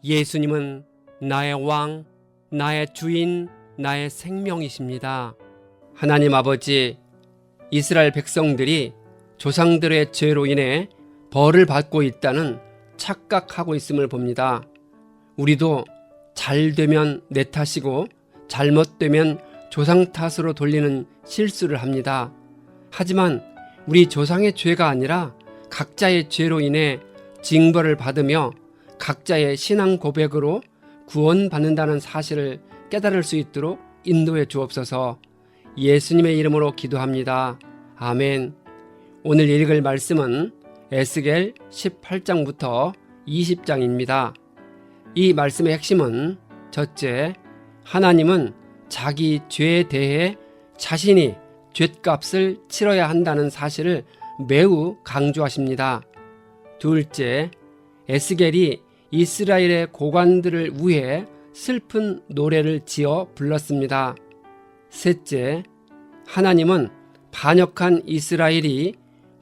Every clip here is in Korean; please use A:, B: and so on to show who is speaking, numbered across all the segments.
A: 예수님은 나의 왕, 나의 주인, 나의 생명이십니다. 하나님 아버지, 이스라엘 백성들이 조상들의 죄로 인해 벌을 받고 있다는 착각하고 있음을 봅니다. 우리도 잘 되면 내 탓이고 잘못되면 조상 탓으로 돌리는 실수를 합니다. 하지만 우리 조상의 죄가 아니라 각자의 죄로 인해 징벌을 받으며 각자의 신앙 고백으로 구원받는다는 사실을 깨달을 수 있도록 인도해 주옵소서. 예수님의 이름으로 기도합니다. 아멘. 오늘 읽을 말씀은 에스겔 18장부터 20장입니다. 이 말씀의 핵심은 첫째, 하나님은 자기 죄에 대해 자신이 죗값을 치러야 한다는 사실을 매우 강조하십니다. 둘째, 에스겔이 이스라엘의 고관들을 위해 슬픈 노래를 지어 불렀습니다. 셋째, 하나님은 반역한 이스라엘이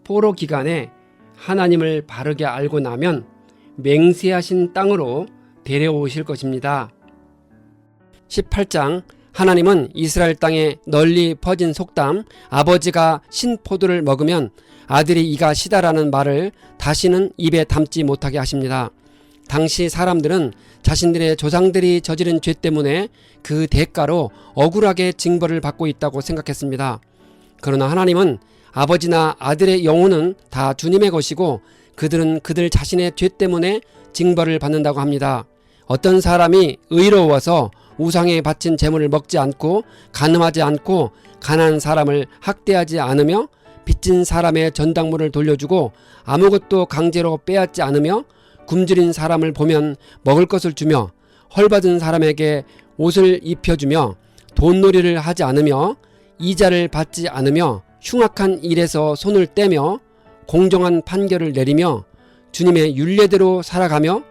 A: 포로 기간에 하나님을 바르게 알고 나면 맹세하신 땅으로 데려오실 것입니다. 18장, 하나님은 이스라엘 땅에 널리 퍼진 속담 아버지가 신 포도를 먹으면 아들이 이가 시다라는 말을 다시는 입에 담지 못하게 하십니다. 당시 사람들은 자신들의 조상들이 저지른 죄 때문에 그 대가로 억울하게 징벌을 받고 있다고 생각했습니다. 그러나 하나님은 아버지나 아들의 영혼은 다 주님의 것이고 그들은 그들 자신의 죄 때문에 징벌을 받는다고 합니다. 어떤 사람이 의로워서 우상에 바친 재물을 먹지 않고 간음하지 않고 가난한 사람을 학대하지 않으며 빚진 사람의 전당물을 돌려주고 아무것도 강제로 빼앗지 않으며 굶주린 사람을 보면 먹을 것을 주며 헐받은 사람에게 옷을 입혀주며 돈놀이를 하지 않으며 이자를 받지 않으며 흉악한 일에서 손을 떼며 공정한 판결을 내리며 주님의 율례대로 살아가며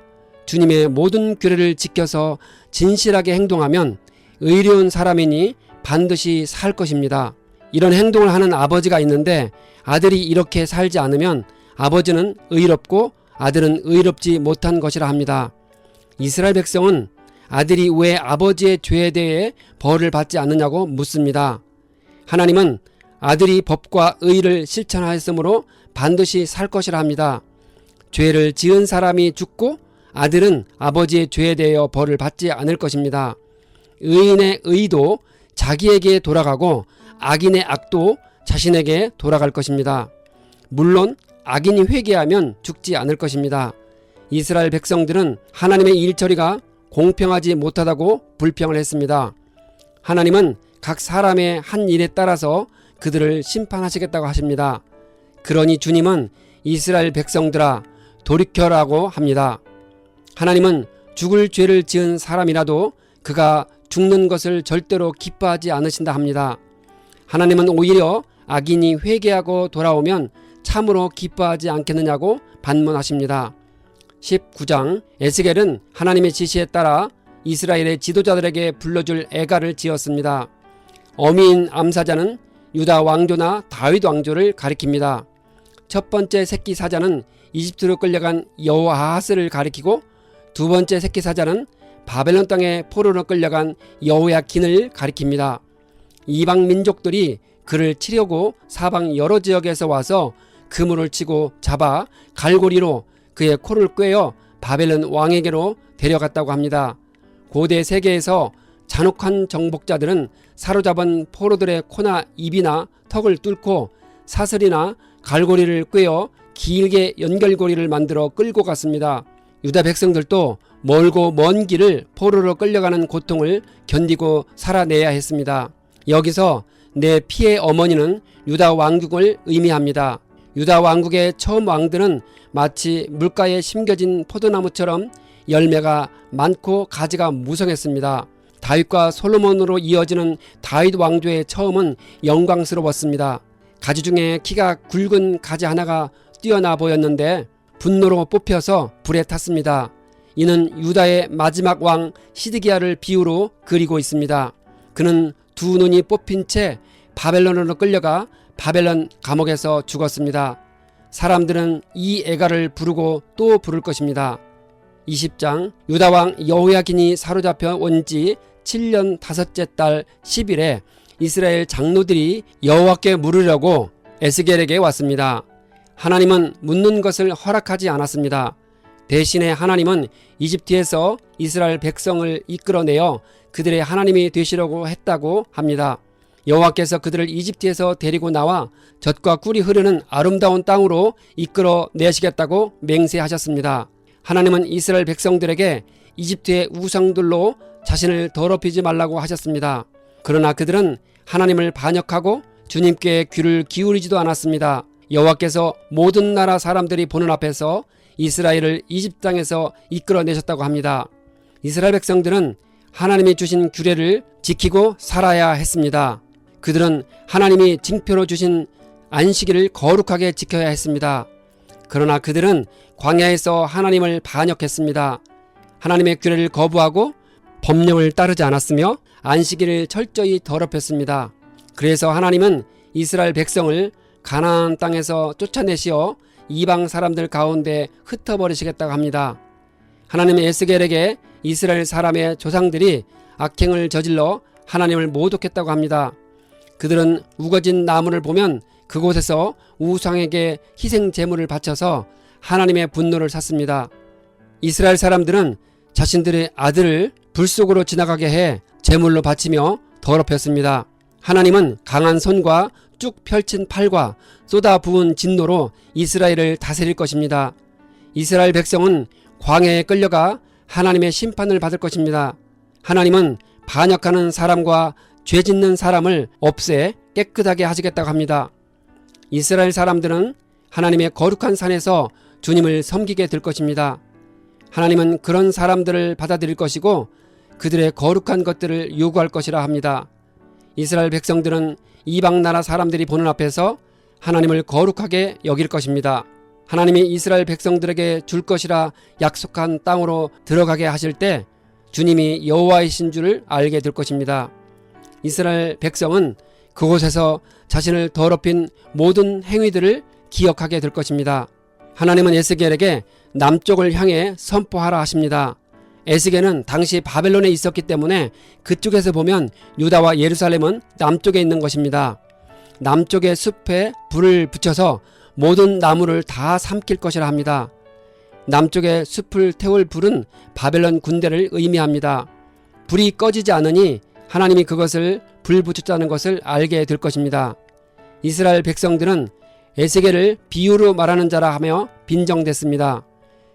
A: 주님의 모든 규례를 지켜서 진실하게 행동하면 의로운 사람이니 반드시 살 것입니다. 이런 행동을 하는 아버지가 있는데 아들이 이렇게 살지 않으면 아버지는 의롭고 아들은 의롭지 못한 것이라 합니다. 이스라엘 백성은 아들이 왜 아버지의 죄에 대해 벌을 받지 않느냐고 묻습니다. 하나님은 아들이 법과 의를 실천하였으므로 반드시 살 것이라 합니다. 죄를 지은 사람이 죽고 아들은 아버지의 죄에 대하여 벌을 받지 않을 것입니다. 의인의 의도 자기에게 돌아가고 악인의 악도 자신에게 돌아갈 것입니다. 물론 악인이 회개하면 죽지 않을 것입니다. 이스라엘 백성들은 하나님의 일처리가 공평하지 못하다고 불평을 했습니다. 하나님은 각 사람의 한 일에 따라서 그들을 심판하시겠다고 하십니다. 그러니 주님은 이스라엘 백성들아 돌이켜라고 합니다. 하나님은 죽을 죄를 지은 사람이라도 그가 죽는 것을 절대로 기뻐하지 않으신다 합니다. 하나님은 오히려 악인이 회개하고 돌아오면 참으로 기뻐하지 않겠느냐고 반문하십니다. 19장, 에스겔은 하나님의 지시에 따라 이스라엘의 지도자들에게 불러줄 애가를 지었습니다. 어미인 암사자는 유다 왕조나 다윗 왕조를 가리킵니다. 첫 번째 새끼 사자는 이집트로 끌려간 여호아하스를 가리키고 두 번째 새끼 사자는 바벨론 땅에 포로로 끌려간 여호야긴을 가리킵니다. 이방 민족들이 그를 치려고 사방 여러 지역에서 와서 그물을 치고 잡아 갈고리로 그의 코를 꿰어 바벨론 왕에게로 데려갔다고 합니다. 고대 세계에서 잔혹한 정복자들은 사로잡은 포로들의 코나 입이나 턱을 뚫고 사슬이나 갈고리를 꿰어 길게 연결고리를 만들어 끌고 갔습니다. 유다 백성들도 멀고 먼 길을 포로로 끌려가는 고통을 견디고 살아내야 했습니다. 여기서 내 피의 어머니는 유다 왕국을 의미합니다. 유다 왕국의 처음 왕들은 마치 물가에 심겨진 포도나무처럼 열매가 많고 가지가 무성했습니다. 다윗과 솔로몬으로 이어지는 다윗 왕조의 처음은 영광스러웠습니다. 가지 중에 키가 굵은 가지 하나가 뛰어나 보였는데 분노로 뽑혀서 불에 탔습니다. 이는 유다의 마지막 왕 시드기야를 비유로 그리고 있습니다. 그는 두 눈이 뽑힌 채 바벨론으로 끌려가 바벨론 감옥에서 죽었습니다. 사람들은 이 애가를 부르고 또 부를 것입니다. 20장 유다 왕 여호야긴이 사로잡혀 온 지 7년 5째 달 10일에 이스라엘 장로들이 여호와께 물으려고 에스겔에게 왔습니다. 하나님은 묻는 것을 허락하지 않았습니다. 대신에 하나님은 이집트에서 이스라엘 백성을 이끌어내어 그들의 하나님이 되시려고 했다고 합니다. 여호와께서 그들을 이집트에서 데리고 나와 젖과 꿀이 흐르는 아름다운 땅으로 이끌어내시겠다고 맹세하셨습니다. 하나님은 이스라엘 백성들에게 이집트의 우상들로 자신을 더럽히지 말라고 하셨습니다. 그러나 그들은 하나님을 반역하고 주님께 귀를 기울이지도 않았습니다. 여호와께서 모든 나라 사람들이 보는 앞에서 이스라엘을 이집트 땅에서 이끌어내셨다고 합니다. 이스라엘 백성들은 하나님이 주신 규례를 지키고 살아야 했습니다. 그들은 하나님이 징표로 주신 안식일을 거룩하게 지켜야 했습니다. 그러나 그들은 광야에서 하나님을 반역했습니다. 하나님의 규례를 거부하고 법령을 따르지 않았으며 안식일을 철저히 더럽혔습니다. 그래서 하나님은 이스라엘 백성을 가나안 땅에서 쫓아내시어 이방 사람들 가운데 흩어버리시겠다고 합니다. 하나님은 에스겔에게 이스라엘 사람의 조상들이 악행을 저질러 하나님을 모독했다고 합니다. 그들은 우거진 나무를 보면 그곳에서 우상에게 희생 제물을 바쳐서 하나님의 분노를 샀습니다. 이스라엘 사람들은 자신들의 아들을 불 속으로 지나가게 해 제물로 바치며 더럽혔습니다. 하나님은 강한 손과 쭉 펼친 팔과 쏟아 부은 진노로 이스라엘을 다스릴 것입니다. 이스라엘 백성은 광야에 끌려가 하나님의 심판을 받을 것입니다. 하나님은 반역하는 사람과 죄 짓는 사람을 없애 깨끗하게 하시겠다고 합니다. 이스라엘 사람들은 하나님의 거룩한 산에서 주님을 섬기게 될 것입니다. 하나님은 그런 사람들을 받아들일 것이고 그들의 거룩한 것들을 요구할 것이라 합니다. 이스라엘 백성들은 이방 나라 사람들이 보는 앞에서 하나님을 거룩하게 여길 것입니다. 하나님이 이스라엘 백성들에게 줄 것이라 약속한 땅으로 들어가게 하실 때 주님이 여호와이신 줄을 알게 될 것입니다. 이스라엘 백성은 그곳에서 자신을 더럽힌 모든 행위들을 기억하게 될 것입니다. 하나님은 에스겔에게 남쪽을 향해 선포하라 하십니다. 에스겔은 당시 바벨론에 있었기 때문에 그쪽에서 보면 유다와 예루살렘은 남쪽에 있는 것입니다. 남쪽의 숲에 불을 붙여서 모든 나무를 다 삼킬 것이라 합니다. 남쪽의 숲을 태울 불은 바벨론 군대를 의미합니다. 불이 꺼지지 않으니 하나님이 그것을 불 붙였다는 것을 알게 될 것입니다. 이스라엘 백성들은 에스겔을 비유로 말하는 자라 하며 빈정댔습니다.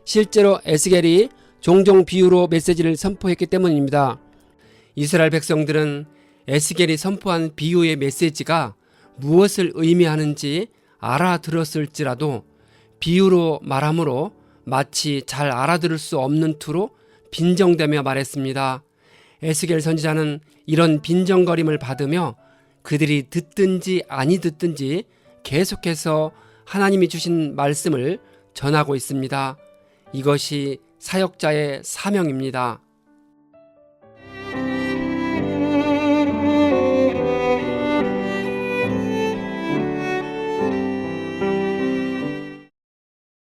A: 실제로 에스겔이 종종 비유로 메시지를 선포했기 때문입니다. 이스라엘 백성들은 에스겔이 선포한 비유의 메시지가 무엇을 의미하는지 알아들었을지라도 비유로 말함으로 마치 잘 알아들을 수 없는 투로 빈정대며 말했습니다. 에스겔 선지자는 이런 빈정거림을 받으며 그들이 듣든지 아니 듣든지 계속해서 하나님이 주신 말씀을 전하고 있습니다. 이것이 사역자의 사명입니다.